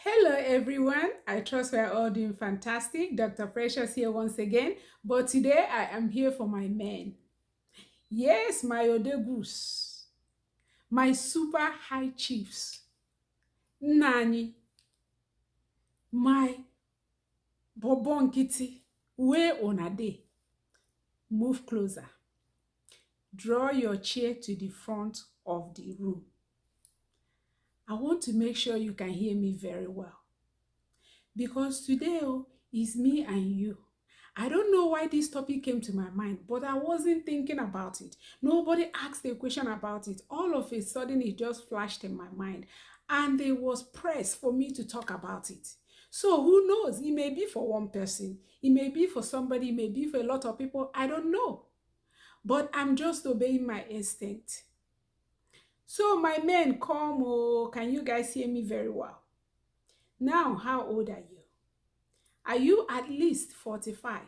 Hello everyone, I trust we are all doing fantastic. Dr. Precious here once again, but today I am here for my men. Yes, my Odegus, my super high chiefs, Nani, my Bobonkiti, where on a day. Move closer. Draw your chair to the front of the room. I want to make sure you can hear me very well. Because today is me and you. I don't know why this topic came to my mind, but I wasn't thinking about it. Nobody asked a question about it. All of a sudden, it just flashed in my mind. And there was press for me to talk about it. So who knows? It may be for one person. It may be for somebody. It may be for a lot of people. I don't know. But I'm just obeying my instinct. So my men, come. Oh, can you guys hear me very well? Now, how old are you? Are you at least 45?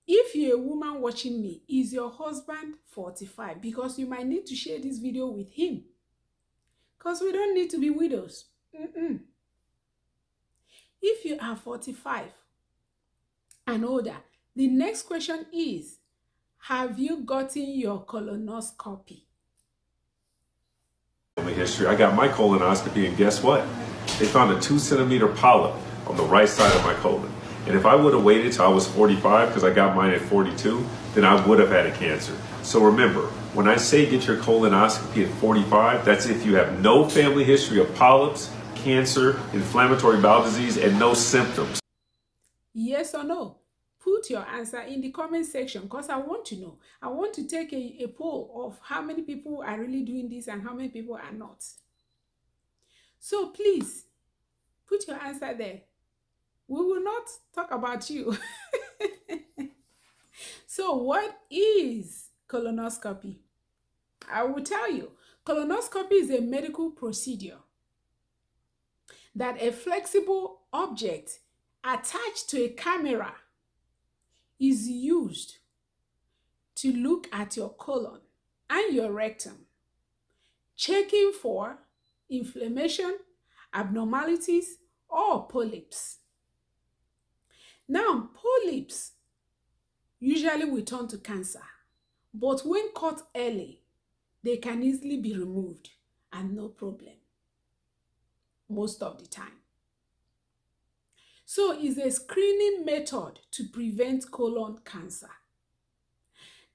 If you're a woman watching me, is your husband 45? Because you might need to share this video with him. Because we don't need to be widows. If you are 45 and older, the next question is, have you gotten your colonoscopy? History. I got my colonoscopy, and guess what? They found a 2-centimeter polyp on the right side of my colon. And if I would have waited till I was 45, because I got mine at 42, then I would have had a cancer. So remember, when I say get your colonoscopy at 45, that's if you have no family history of polyps, cancer, inflammatory bowel disease, and no symptoms. Yes or no? Put your answer in the comment section because I want to know. I want to take a poll of how many people are really doing this and how many people are not. So please, put your answer there. We will not talk about you. So what is colonoscopy? I will tell you. Colonoscopy is a medical procedure that a flexible object attached to a camera is used to look at your colon and your rectum, checking for inflammation, abnormalities, or polyps. Now, polyps usually will turn to cancer, but when caught early, they can easily be removed and no problem most of the time. So it's a screening method to prevent colon cancer.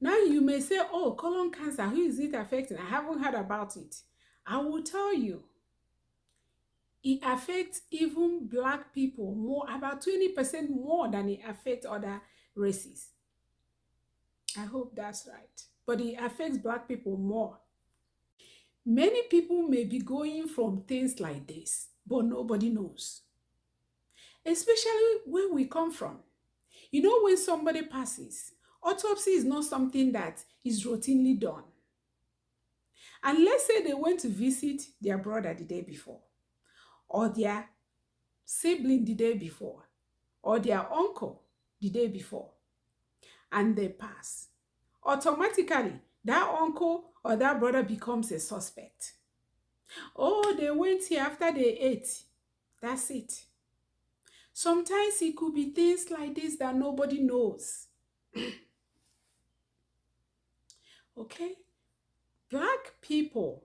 Now you may say, oh, colon cancer, who is it affecting? I haven't heard about it. I will tell you. It affects even Black people more, about 20% more than it affects other races. I hope that's right. But it affects Black people more. Many people may be going from things like this, but nobody knows. Especially where we come from. You know, when somebody passes, autopsy is not something that is routinely done. And let's say they went to visit their brother the day before, or their sibling the day before, or their uncle the day before, and they pass. Automatically, that uncle or that brother becomes a suspect. Oh, they went here after they ate. That's it. Sometimes it could be things like this that nobody knows. Okay? Black people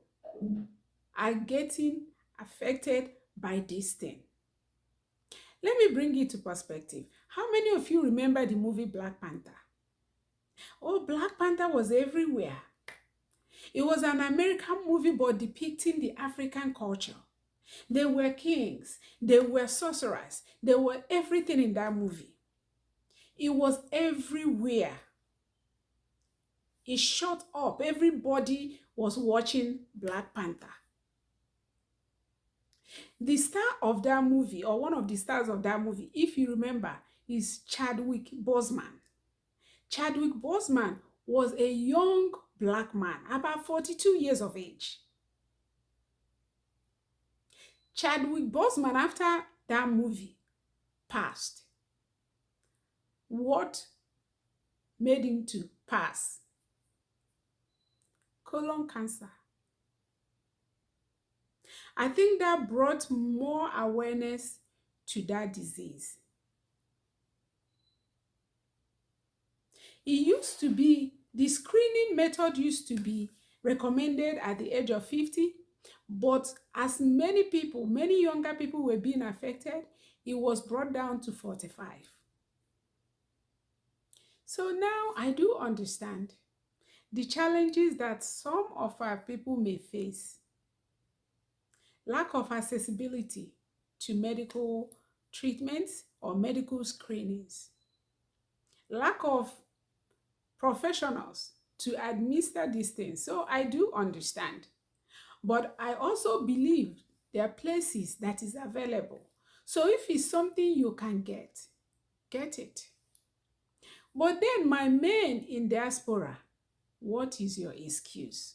are getting affected by this thing. Let me bring it to perspective. How many of you remember the movie Black Panther? Oh, Black Panther was everywhere. It was an American movie but depicting the African culture. They were kings, they were sorcerers, they were everything in that movie. It was everywhere. It shot up. Everybody was watching Black Panther. The star of that movie, or one of the stars of that movie, if you remember, is Chadwick Boseman. Chadwick Boseman was a young Black man, about 42 years of age. Chadwick Boseman, after that movie, passed. What made him to pass? Colon cancer. I think that brought more awareness to that disease. It used to be, the screening method used to be recommended at the age of 50, but as many people, many younger people were being affected, it was brought down to 45. So now I do understand the challenges that some of our people may face. Lack of accessibility to medical treatments or medical screenings. Lack of professionals to administer these things. So I do understand. But I also believe there are places that is available. So if it's something you can get it. But then my men in diaspora, what is your excuse?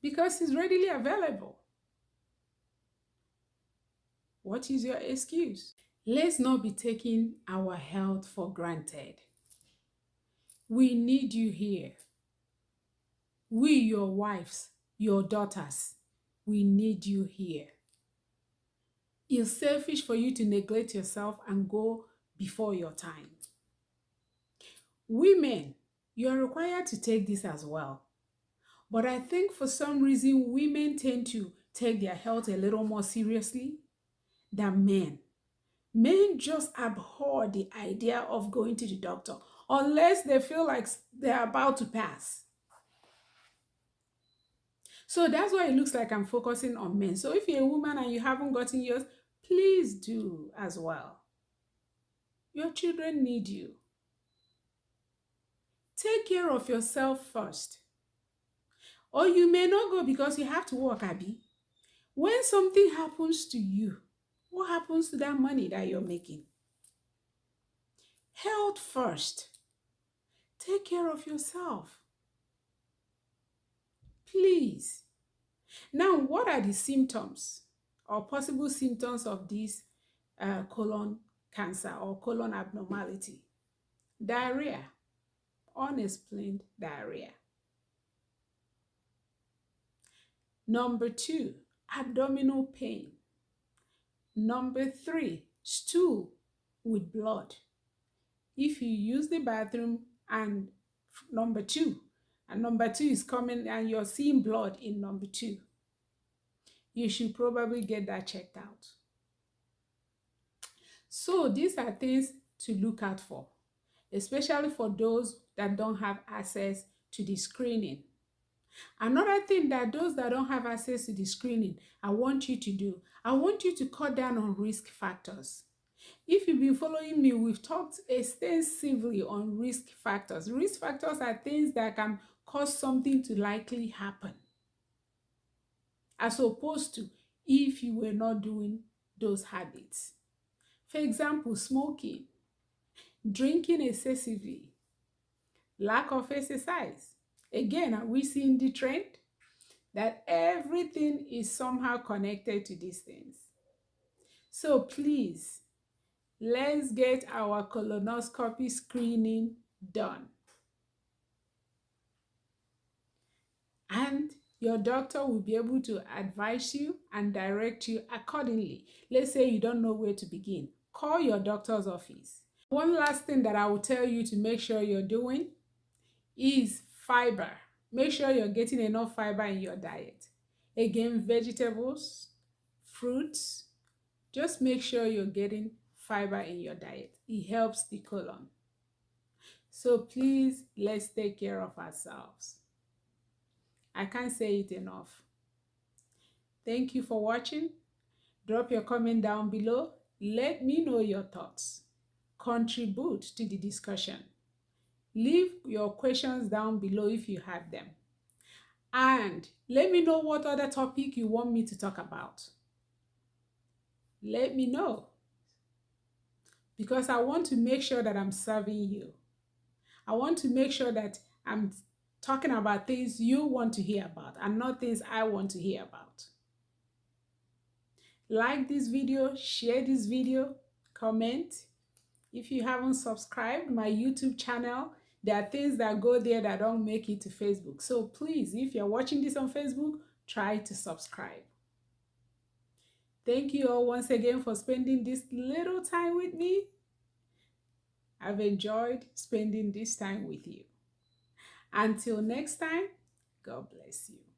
Because it's readily available. What is your excuse? Let's not be taking our health for granted. We need you here. We, your wives, your daughters, we need you here. It's selfish for you to neglect yourself and go before your time. Women, you are required to take this as well. But I think for some reason, women tend to take their health a little more seriously than men. Men just abhor the idea of going to the doctor unless they feel like they're about to pass. So that's why it looks like I'm focusing on men. So if you're a woman and you haven't gotten yours, please do as well. Your children need you. Take care of yourself first. Or you may not go because you have to work, Abby. When something happens to you, what happens to that money that you're making? Health first. Take care of yourself. Please. Now, what are the symptoms or possible symptoms of this colon cancer or colon abnormality? Diarrhea, unexplained diarrhea. Number 2, abdominal pain. Number 3, stool with blood. If you use the bathroom and number 2 is coming and you're seeing blood in number 2, you should probably get that checked out. So these are things to look out for, especially for those that don't have access to the screening. Another thing that those that don't have access to the screening, I want you to do, I want you to cut down on risk factors. If you've been following me, we've talked extensively on risk factors. Risk factors are things that can cause something to likely happen, as opposed to if you were not doing those habits. For example, smoking, drinking excessively, lack of exercise. Again, are we seeing the trend that everything is somehow connected to these things? So please, let's get our colonoscopy screening done. And your doctor will be able to advise you and direct you accordingly. Let's say you don't know where to begin. Call your doctor's office. One last thing that I will tell you to make sure you're doing is fiber. Make sure you're getting enough fiber in your diet. Again, vegetables, fruits. Just make sure you're getting fiber in your diet. It helps the colon. So please, let's take care of ourselves. I can't say it enough. Thank you for watching. Drop your comment down below. Let me know your thoughts. Contribute to the discussion. Leave your questions down below if you have them. And let me know what other topic you want me to talk about. Let me know. Because I want to make sure that I'm serving you. I want to make sure that I'm talking about things you want to hear about and not things I want to hear about. Like this video, share this video, comment. If you haven't subscribed my YouTube channel, there are things that go there that don't make it to Facebook. So please, if you're watching this on Facebook, try to subscribe. Thank you all once again for spending this little time with me. I've enjoyed spending this time with you. Until next time, God bless you.